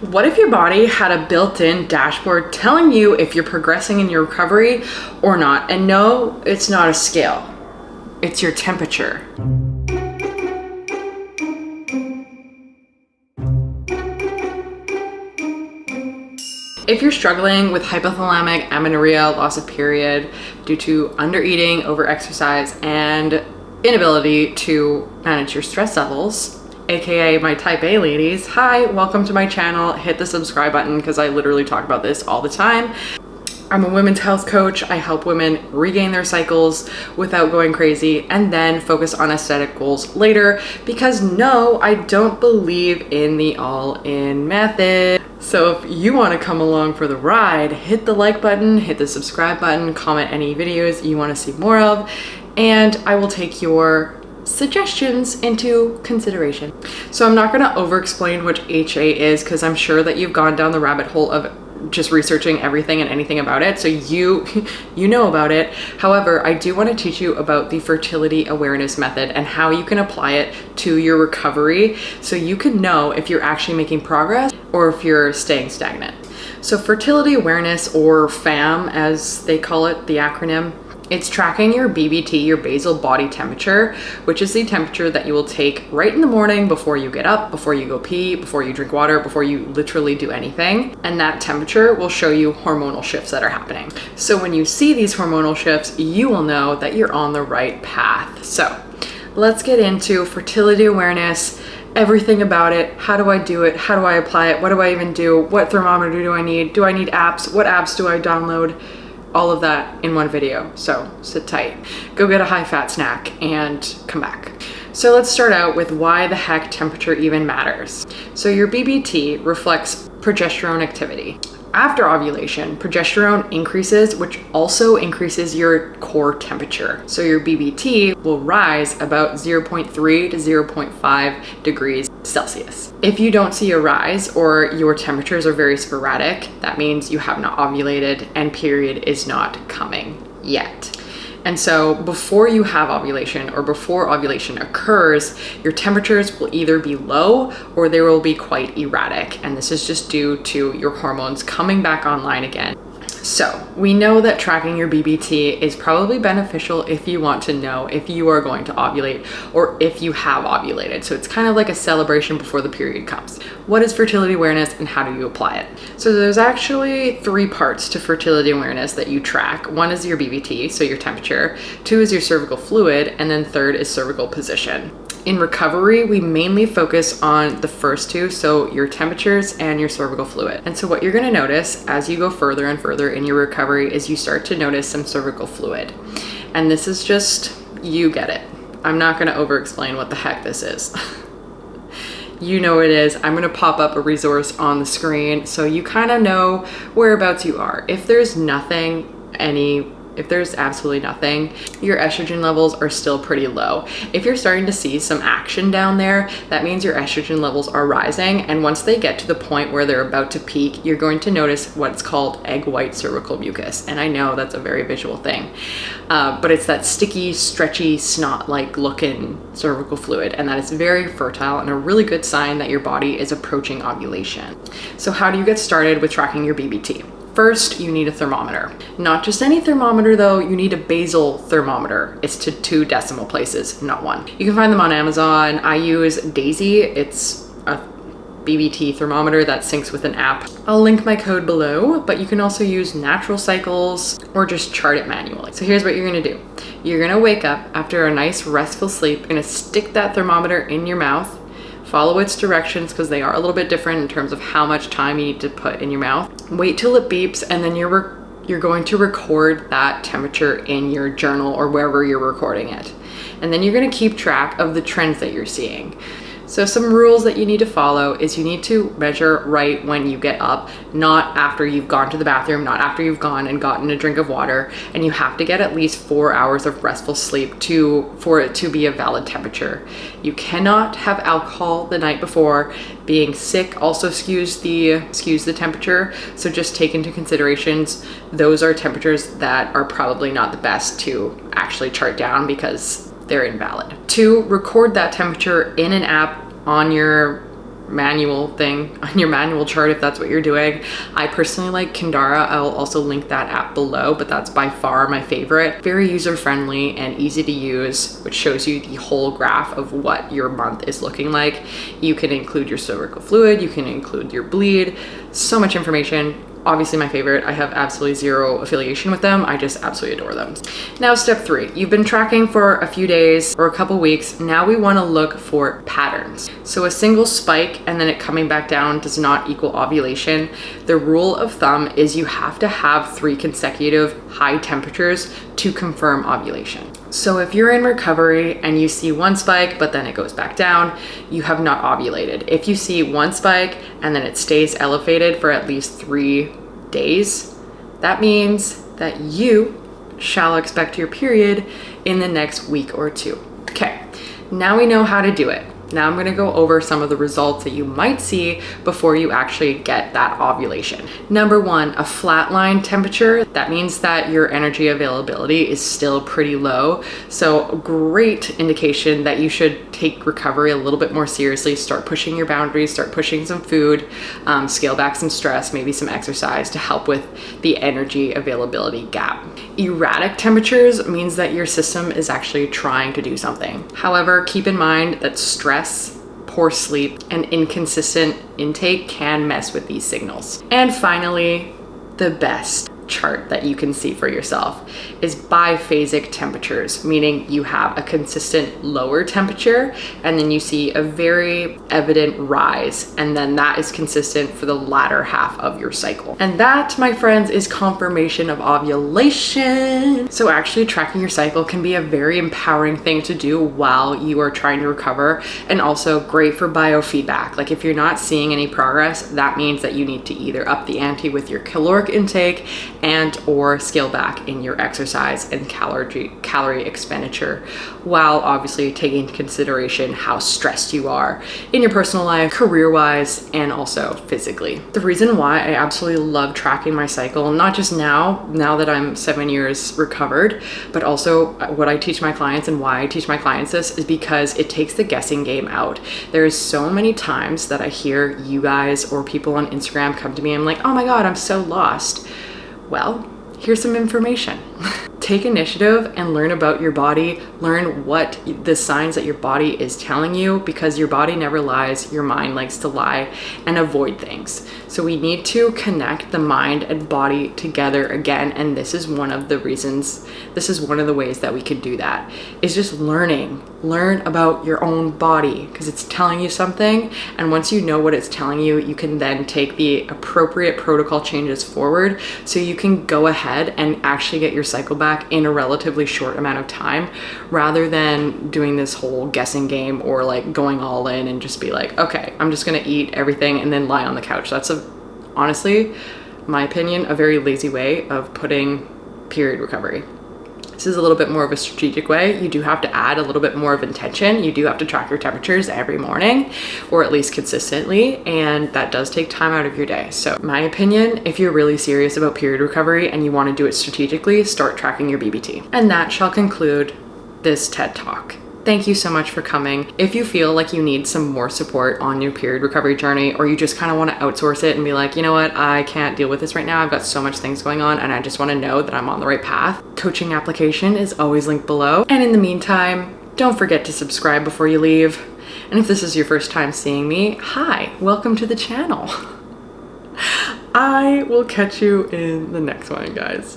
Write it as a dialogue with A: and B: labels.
A: What if your body had a built-in dashboard telling you if you're progressing in your recovery or not? And no, it's not a scale. It's your temperature. If you're struggling with hypothalamic amenorrhea, loss of period due to undereating, overexercise, and inability to manage your stress levels, aka my type A ladies, hi, welcome to my channel. Hit the subscribe button because I literally talk about this all the time. I'm a women's health coach. I help women regain their cycles without going crazy and then focus on aesthetic goals later, because no, I don't believe in the all-in method. So if you want to come along for the ride, hit the like button, hit the subscribe button, comment any videos you want to see more of, and I will take your suggestions into consideration. So I'm not going to over explain what HA is because I'm sure that you've gone down the rabbit hole of just researching everything and anything about it, so you know about it. However, I do want to teach you about the fertility awareness method and how you can apply it to your recovery so you can know if you're actually making progress or if you're staying stagnant. So fertility awareness, or FAM as they call it, the acronym, it's tracking your BBT, your basal body temperature, which is the temperature that you will take right in the morning before you get up, before you go pee, before you drink water, before you literally do anything. And that temperature will show you hormonal shifts that are happening. So when you see these hormonal shifts, you will know that you're on the right path. So let's get into fertility awareness, everything about it. How do I do it? How do I apply it? What do I even do? What thermometer do I need? Do I need apps? What apps do I download? All of that in one video, so sit tight. Go get a high-fat snack and come back. So let's start out with why the heck temperature even matters. So your BBT reflects progesterone activity. After ovulation, progesterone increases, which also increases your core temperature. So your BBT will rise about 0.3 to 0.5 degrees Celsius. If you don't see a rise or your temperatures are very sporadic, that means you have not ovulated and period is not coming yet. And so before you have ovulation or before ovulation occurs, your temperatures will either be low or they will be quite erratic. And this is just due to your hormones coming back online again. So we know that tracking your BBT is probably beneficial if you want to know if you are going to ovulate or if you have ovulated. So it's kind of like a celebration before the period comes. What is fertility awareness and how do you apply it? So there's actually 3 parts to fertility awareness that you track. 1 is your BBT, so your temperature. 2 is your cervical fluid, and then 3rd is cervical position. In recovery, we mainly focus on the first 2, so your temperatures and your cervical fluid. And so what you're gonna notice as you go further and further in your recovery is you start to notice some cervical fluid. And this is just, you get it. I'm not gonna over explain what the heck this is. You know what it is. I'm gonna pop up a resource on the screen so you kind of know whereabouts you are. If there's absolutely nothing, your estrogen levels are still pretty low. If you're starting to see some action down there, that means your estrogen levels are rising. And once they get to the point where they're about to peak, you're going to notice what's called egg white cervical mucus. And I know that's a very visual thing, but it's that sticky, stretchy, snot-like looking cervical fluid. And that is very fertile and a really good sign that your body is approaching ovulation. So how do you get started with tracking your BBT? First, you need a thermometer. Not just any thermometer though, you need a basal thermometer. It's to 2 decimal places, not 1. You can find them on Amazon. I use Daisy. It's a BBT thermometer that syncs with an app. I'll link my code below, but you can also use Natural Cycles or just chart it manually. So here's what you're gonna do. You're gonna wake up after a nice restful sleep. You're gonna stick that thermometer in your mouth. Follow its directions because they are a little bit different in terms of how much time you need to put in your mouth. Wait till it beeps, and then you're going to record that temperature in your journal or wherever you're recording it. And then you're going to keep track of the trends that you're seeing. So some rules that you need to follow is you need to measure right when you get up, not after you've gone to the bathroom, not after you've gone and gotten a drink of water, and you have to get at least 4 hours of restful sleep for it to be a valid temperature. You cannot have alcohol the night before. Being sick also skews the temperature, so just take into considerations those are temperatures that are probably not the best to actually chart down because they're invalid. 2, record that temperature in an app on your manual thing, on your manual chart if that's what you're doing. I personally like Kindara. I'll also link that app below, but that's by far my favorite. Very user-friendly and easy to use, which shows you the whole graph of what your month is looking like. You can include your cervical fluid, you can include your bleed, so much information. Obviously my favorite. I have absolutely zero affiliation with them. I just absolutely adore them. Now, step 3, you've been tracking for a few days or a couple weeks. Now we want to look for patterns. So a single spike and then it coming back down does not equal ovulation. The rule of thumb is you have to have 3 consecutive high temperatures to confirm ovulation. So if you're in recovery and you see one spike, but then it goes back down, you have not ovulated. If you see one spike and then it stays elevated for at least 3 days, that means that you shall expect your period in the next week or 2. Okay, now we know how to do it. Now I'm gonna go over some of the results that you might see before you actually get that ovulation. Number 1, a flatline temperature. That means that your energy availability is still pretty low. So a great indication that you should take recovery a little bit more seriously, start pushing your boundaries, start pushing some food, scale back some stress, maybe some exercise to help with the energy availability gap. Erratic temperatures means that your system is actually trying to do something. However, keep in mind that stress, poor sleep, and inconsistent intake can mess with these signals. And finally, the best chart that you can see for yourself is biphasic temperatures, meaning you have a consistent lower temperature and then you see a very evident rise, and then that is consistent for the latter half of your cycle. And that, my friends, is confirmation of ovulation. So actually tracking your cycle can be a very empowering thing to do while you are trying to recover, and also great for biofeedback. Like if you're not seeing any progress, that means that you need to either up the ante with your caloric intake and or scale back in your exercise and calorie expenditure, while obviously taking into consideration how stressed you are in your personal life, career-wise, and also physically. The reason why I absolutely love tracking my cycle, not just now that I'm 7 years recovered, but also what I teach my clients and why I teach my clients this, is because it takes the guessing game out. There's so many times that I hear you guys or people on Instagram come to me and I'm like, oh my God, I'm so lost. Well, here's some information. Take initiative and learn about your body. Learn what the signs that your body is telling you, because your body never lies. Your mind likes to lie and avoid things. So we need to connect the mind and body together again. And this is one of the reasons, this is one of the ways that we can do that, is just learn about your own body, because it's telling you something. And once you know what it's telling you, you can then take the appropriate protocol changes forward so you can go ahead and actually get your cycle back in a relatively short amount of time, rather than doing this whole guessing game or like going all in and just be like, okay, I'm just gonna eat everything and then lie on the couch. That's honestly, my opinion, a very lazy way of putting period recovery. This is a little bit more of a strategic way. You do have to add a little bit more of intention. You do have to track your temperatures every morning, or at least consistently, and that does take time out of your day. So my opinion, if you're really serious about period recovery and you want to do it strategically, start tracking your BBT. And that shall conclude this TED Talk. Thank you so much for coming. If you feel like you need some more support on your period recovery journey, or you just kind of want to outsource it and be like, you know what, I can't deal with this right now, I've got so much things going on and I just want to know that I'm on the right path, coaching application is always linked below. And in the meantime, don't forget to subscribe before you leave. And if this is your first time seeing me, hi, welcome to the channel. I will catch you in the next one, guys.